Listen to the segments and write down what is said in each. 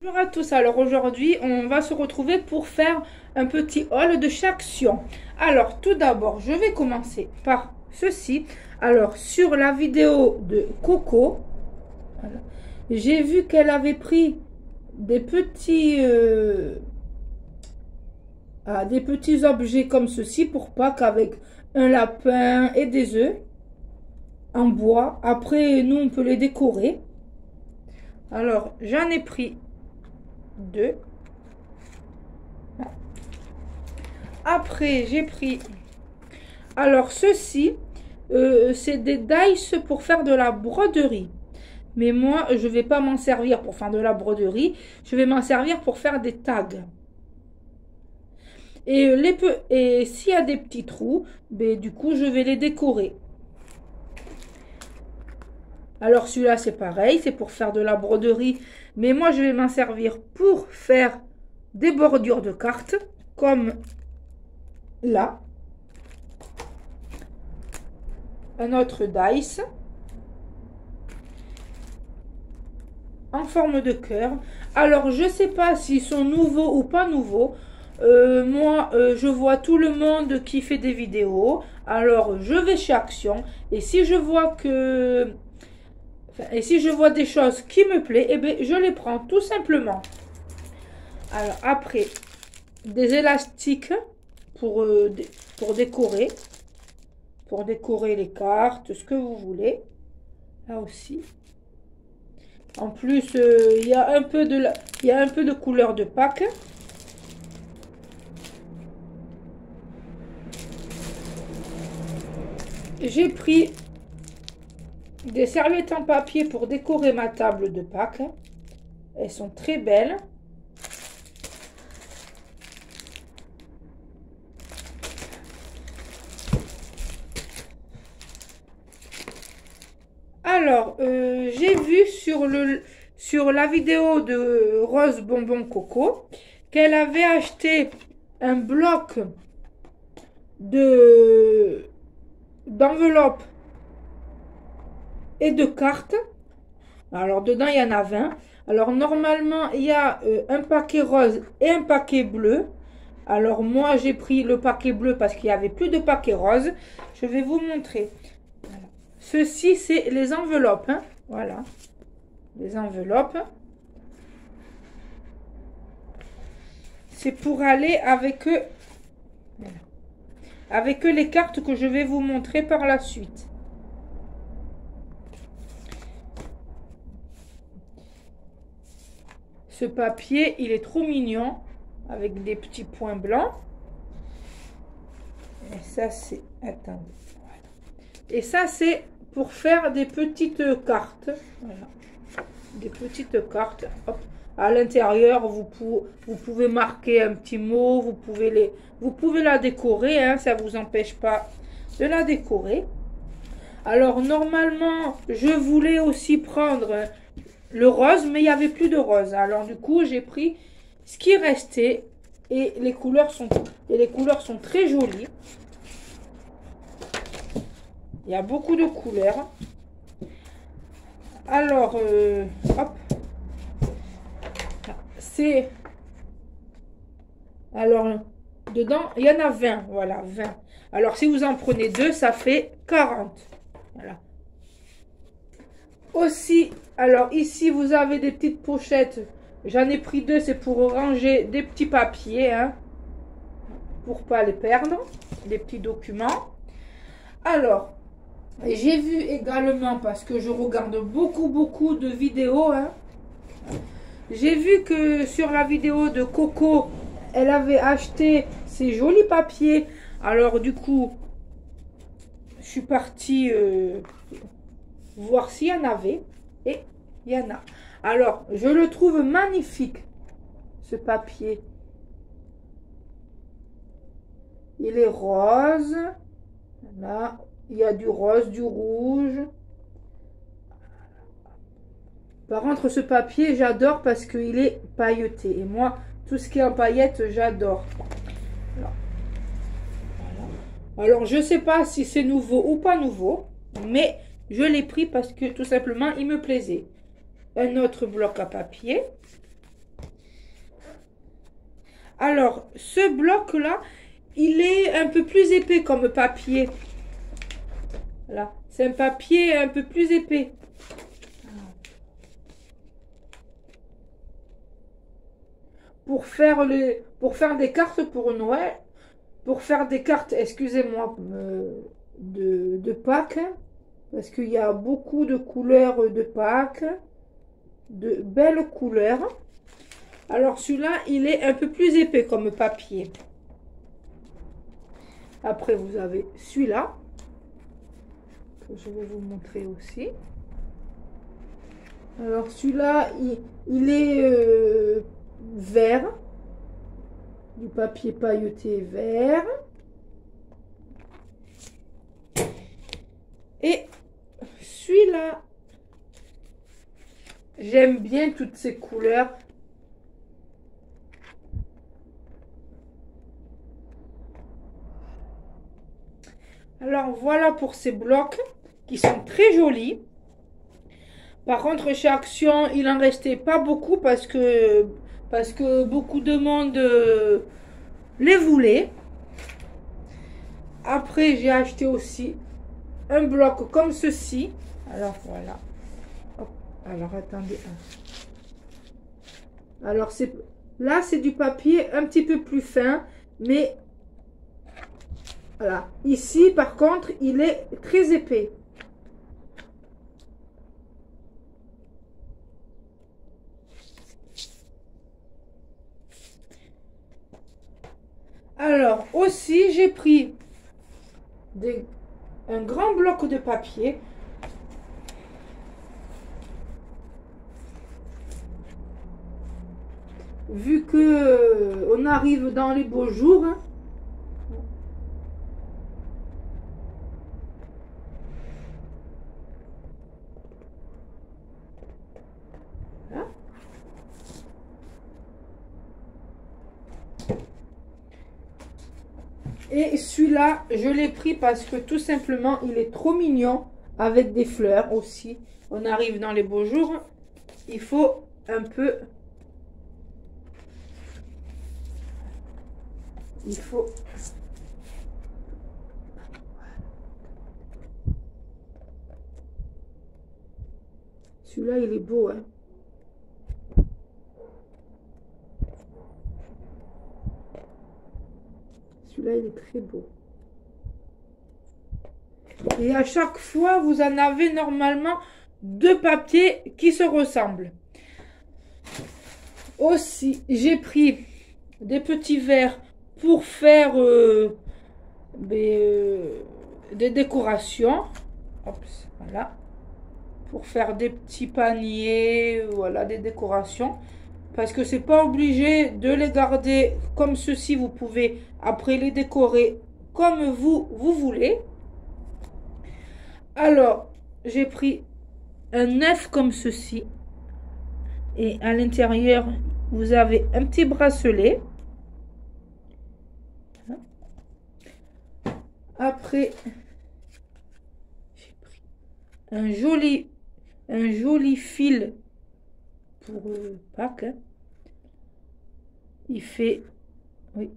Bonjour à tous, alors aujourd'hui on va se retrouver pour faire un petit haul de chaque Sion. Alors tout d'abord je vais commencer par ceci. Alors sur la vidéo de Coco, voilà, j'ai vu qu'elle avait pris des petits objets comme ceci pour Pâques avec un lapin et des œufs en bois. Après nous on peut les décorer. Alors j'en ai pris deux. Après, j'ai pris... Alors, ceci, c'est des dice pour faire de la broderie. Mais moi, je ne vais pas m'en servir pour faire de la broderie. Je vais m'en servir pour faire des tags. Et s'il y a des petits trous, ben, du coup, je vais les décorer. Alors, celui-là, c'est pareil. C'est pour faire de la broderie. Mais moi, je vais m'en servir pour faire des bordures de cartes. Comme là. Un autre dice en forme de cœur. Alors je sais pas s'ils sont nouveaux ou pas nouveaux. Moi je vois tout le monde qui fait des vidéos, alors je vais chez Action et si je vois des choses qui me plaisent, eh bien, je les prends tout simplement. Alors après, des élastiques pour décorer. Pour décorer les cartes, ce que vous voulez. Là aussi. En plus, il y a un peu de couleur de Pâques. J'ai pris des serviettes en papier pour décorer ma table de Pâques. Elles sont très belles. Alors, j'ai vu sur la vidéo de Rose Bonbon Coco qu'elle avait acheté un bloc d'enveloppes et de cartes. Alors, dedans, il y en a 20. Alors, normalement, il y a un paquet rose et un paquet bleu. Alors, moi, j'ai pris le paquet bleu parce qu'il n'y avait plus de paquet rose. Je vais vous montrer. Voilà. Ceci, c'est les enveloppes. Hein. Voilà. Les enveloppes. C'est pour aller avec eux. Voilà. Avec les cartes que je vais vous montrer par la suite. Ce papier, il est trop mignon. Avec des petits points blancs. Et ça, c'est... Attendez. Voilà. Et ça, c'est pour faire des petites cartes. Voilà. Des petites cartes. Hop. À l'intérieur, vous pouvez marquer un petit mot. Vous pouvez la décorer. Hein, ça ne vous empêche pas de la décorer. Alors, normalement, je voulais aussi prendre le rose. Mais il n'y avait plus de rose. Alors, du coup, j'ai pris ce qui restait. Et les couleurs sont très jolies. Il y a beaucoup de couleurs. Alors, hop. C'est... Alors, dedans, il y en a 20. Voilà, 20. Alors, si vous en prenez deux, ça fait 40. Voilà. Aussi, alors ici, vous avez des petites pochettes. J'en ai pris deux, c'est pour ranger des petits papiers. Hein, pour pas les perdre. Des petits documents. Alors... J'ai vu également, parce que je regarde beaucoup de vidéos, hein, j'ai vu que sur la vidéo de Coco, elle avait acheté ces jolis papiers. Alors du coup, je suis partie voir s'il y en avait. Et il y en a. Alors, je le trouve magnifique, ce papier. Il est rose. Voilà. Il y a du rose, du rouge. Par contre, ce papier, j'adore parce qu'il est pailleté. Et moi, tout ce qui est en paillettes, j'adore. Alors, je ne sais pas si c'est nouveau ou pas nouveau. Mais je l'ai pris parce que tout simplement, il me plaisait. Un autre bloc à papier. Alors, ce bloc-là, il est un peu plus épais comme papier. Voilà, c'est un papier un peu plus épais. Pour faire des cartes pour Noël, pour faire des cartes, excusez-moi, de Pâques, parce qu'il y a beaucoup de couleurs de Pâques, de belles couleurs. Alors celui-là, il est un peu plus épais comme papier. Après, vous avez celui-là, que je vais vous montrer aussi. Alors celui-là, il est vert, du papier pailleté vert. Et celui-là, j'aime bien toutes ces couleurs. Alors voilà pour ces blocs qui sont très jolis. Par contre, chez Action, il en restait pas beaucoup parce que beaucoup de monde les voulait. Après, j'ai acheté aussi un bloc comme ceci. Alors voilà. Hop. Alors attendez. Alors là, c'est du papier un petit peu plus fin, mais voilà. Ici, par contre, il est très épais. Alors, aussi, j'ai pris un grand bloc de papier. Vu que on arrive dans les beaux jours, hein. Voilà. Et celui-là, je l'ai pris parce que tout simplement, il est trop mignon avec des fleurs aussi. On arrive dans les beaux jours. Il faut un peu... Il faut... Celui-là, il est beau, hein. Celui-là, il est très beau. Et à chaque fois, vous en avez normalement deux papiers qui se ressemblent. Aussi, j'ai pris des petits verres pour faire des décorations. Hop, voilà. Pour faire des petits paniers, voilà, des décorations. Parce que c'est pas obligé de les garder comme ceci. Vous pouvez après les décorer comme vous voulez. Alors, j'ai pris un œuf comme ceci. Et à l'intérieur, vous avez un petit bracelet. Après, j'ai pris un joli fil pour Pâques. Hein. Il fait, oui,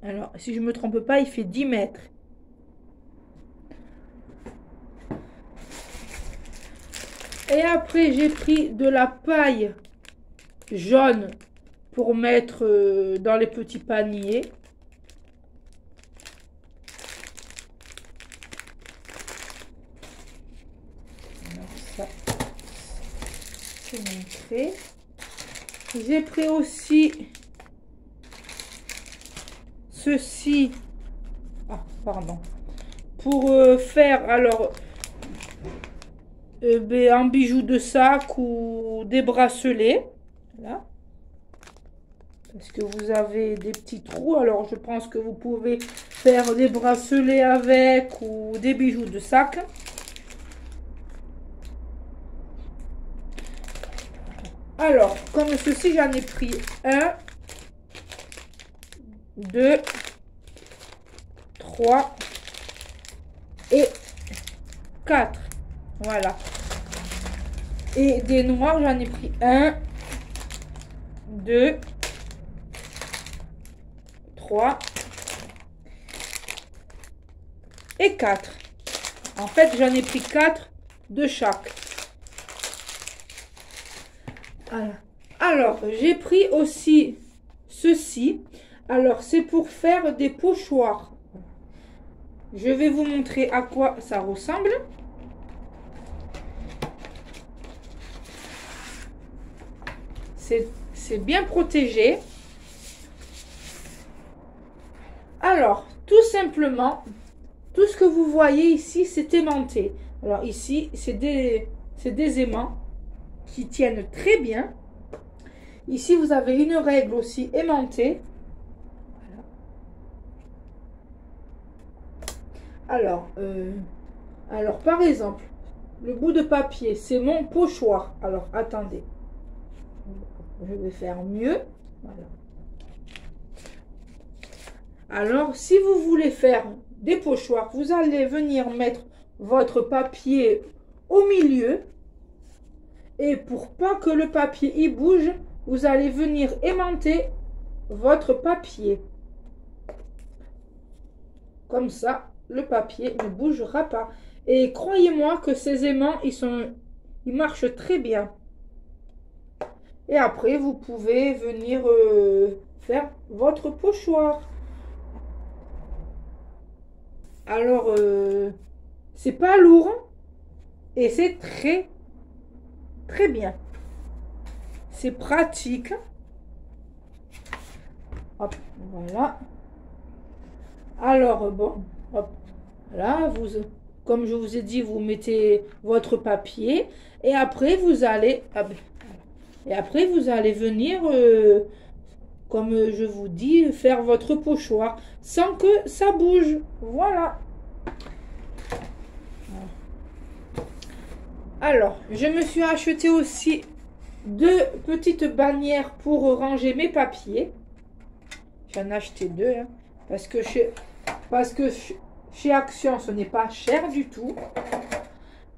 alors si je me trompe pas, il fait 10 mètres. Et après, j'ai pris de la paille jaune pour mettre dans les petits paniers. Alors ça, c'est montré. J'ai pris aussi ceci. Ah, pardon. Pour faire alors un bijou de sac ou des bracelets. Voilà. Parce que vous avez des petits trous. Alors je pense que vous pouvez faire des bracelets avec ou des bijoux de sac. Alors, comme ceci, j'en ai pris 1, 2, 3 et 4. Voilà. Et des noirs, j'en ai pris 1, 2, 3 et 4. En fait, j'en ai pris 4 de chaque. Voilà. Alors, j'ai pris aussi ceci. Alors, c'est pour faire des pochoirs. Je vais vous montrer à quoi ça ressemble. C'est bien protégé. Alors, tout simplement, tout ce que vous voyez ici, c'est aimanté. Alors ici, c'est des aimants qui tiennent très bien. Ici, vous avez une règle aussi aimantée. Voilà. Alors, par exemple, le bout de papier, c'est mon pochoir. Alors, attendez. Je vais faire mieux. Voilà. Alors, si vous voulez faire des pochoirs, vous allez venir mettre votre papier au milieu. Et pour pas que le papier y bouge, vous allez venir aimanter votre papier. Comme ça, le papier ne bougera pas. Et croyez-moi que ces aimants, ils marchent très bien. Et après, vous pouvez venir faire votre pochoir. Alors, c'est pas lourd et c'est très bien. C'est pratique. Hop, voilà. Alors, bon, hop, là, comme je vous ai dit, vous mettez votre papier et après, vous allez... Et après, vous allez venir, comme je vous dis, faire votre pochoir sans que ça bouge. Voilà. Alors, je me suis acheté aussi 2 petites bannières pour ranger mes papiers. J'en ai acheté 2, hein, parce que chez Action, ce n'est pas cher du tout.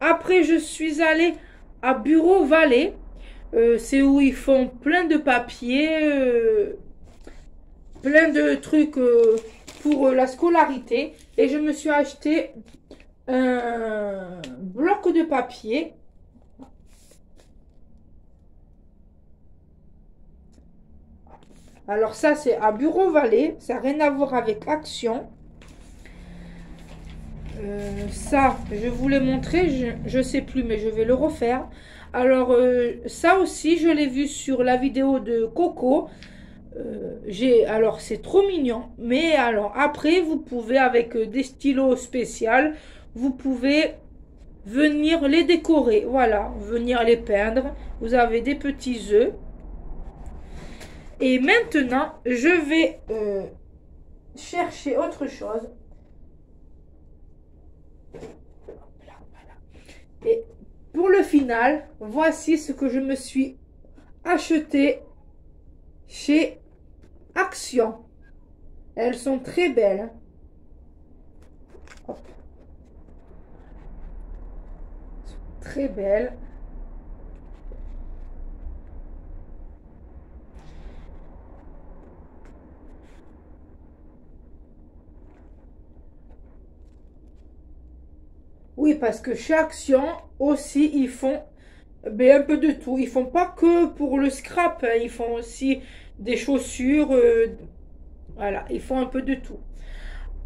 Après, je suis allée à Bureau Vallée. C'est où ils font plein de papiers, plein de trucs pour la scolarité. Et je me suis acheté un bloc de papier. Alors ça, c'est à Bureau Vallée. Ça n'a rien à voir avec Action. Ça, je vous l'ai montré. Je ne sais plus, mais je vais le refaire. Alors, ça aussi, je l'ai vu sur la vidéo de Coco. Alors, c'est trop mignon. Mais alors, après, vous pouvez, avec des stylos spéciaux, vous pouvez venir les décorer. Voilà, venir les peindre. Vous avez des petits œufs. Et maintenant, je vais chercher autre chose. Et pour le final, voici ce que je me suis acheté chez Action. Elles sont très belles. Hop. Très belles. Oui, parce que chez Action aussi, ils font un peu de tout. Ils font pas que pour le scrap, hein, ils font aussi des chaussures. Voilà, ils font un peu de tout.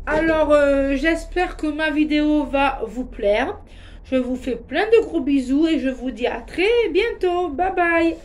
Alors, j'espère que ma vidéo va vous plaire. Je vous fais plein de gros bisous et je vous dis à très bientôt. Bye bye.